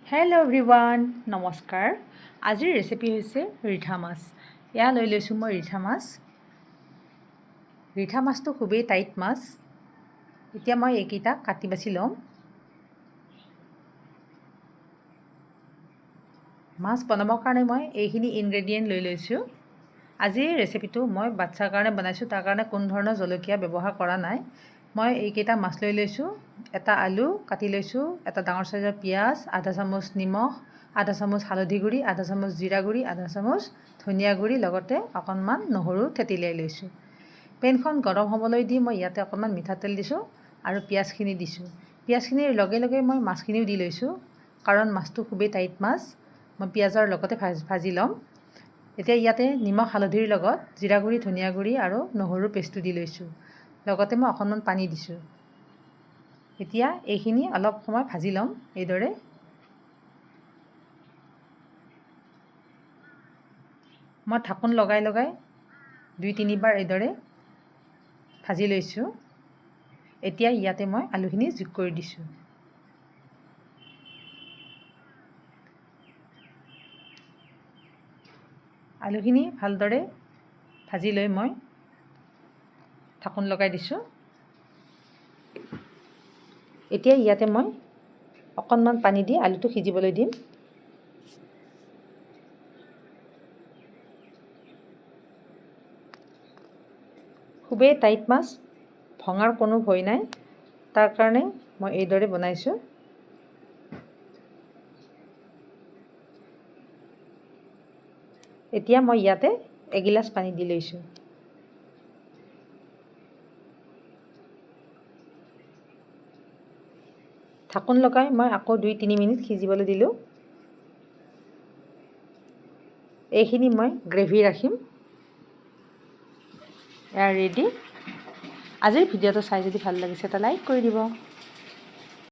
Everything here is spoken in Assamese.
হেল্ল' এভৰিৱান, নমস্কাৰ। আজিৰ ৰেচিপি হৈছে ৰিঠা মাছ। এয়া লৈ লৈছোঁ মই ৰিঠা মাছ। ৰিঠা মাছটো খুবেই টাইট মাছ। এতিয়া মই এইকেইটা কাটি বাছি ল'ম। মাছ বনাবৰ কাৰণে মই এইখিনি ইনগ্ৰেডিয়েণ্ট লৈ লৈছোঁ। আজিৰ ৰেচিপিটো মই বাচ্ছাৰ কাৰণে বনাইছোঁ, তাৰ কাৰণে কোনো ধৰণৰ জলকীয়া ব্যৱহাৰ কৰা নাই। মই এইকেইটা মাছ লৈ লৈছোঁ, এটা আলু কাটি লৈছোঁ, এটা ডাঙৰ চাইজৰ পিঁয়াজ, আধা চামুচ নিমখ, আধা চামুচ হালধি গুড়ি, আধা চামুচ জিৰা গুড়ি, আধা চামুচ ধনিয়া গুড়ি, লগতে অকণমান নহৰু থেতেলিয়াই লৈছোঁ। পেনখন গৰম হ'বলৈ দি মই ইয়াতে অকণমান মিঠাতেল দিছোঁ আৰু পিঁয়াজখিনি দিছোঁ। পিঁয়াজখিনিৰ লগে লগে মই মাছখিনিও দি লৈছোঁ, কাৰণ মাছটো খুবেই টাইট মাছ। মই পিঁয়াজৰ লগতে ভাজি ল'ম। এতিয়া ইয়াতে নিমখ হালধিৰ লগত জিৰা গুড়ি, ধনিয়া গুড়ি আৰু নহৰুৰ পেষ্টটো দি লৈছোঁ। লগতে মই অকণমান পানী দিছোঁ। এতিয়া এইখিনি অলপ সময় ভাজি ল'ম। এইদৰে মই ঢাকোন লগাই লগাই 2-3বাৰ এইদৰে ভাজি লৈছোঁ। এতিয়া ইয়াতে মই আলুখিনি যোগ কৰি দিছোঁ। আলুখিনি ভালদৰে ভাজি লৈ মই ঢাকোন লগাই দিছোঁ। এতিয়া ইয়াতে মই অকণমান পানী দি আলুটো সিজিবলৈ দিম। খুবেই টাইট মাছ, ভঙাৰ কোনো ভয় নাই, তাৰ কাৰণে মই এইদৰে বনাইছোঁ। এতিয়া মই ইয়াতে এগিলাচ পানী দি লৈছোঁ। ঢাকোন লগাই মই আকৌ 2-3 মিনিট সিজিবলৈ দিলোঁ। এইখিনি মই গ্ৰেভি ৰাখিম। এয়া ৰেডি। আজিৰ ভিডিঅ'টো চাই যদি ভাল লাগিছে এটা লাইক কৰি দিব।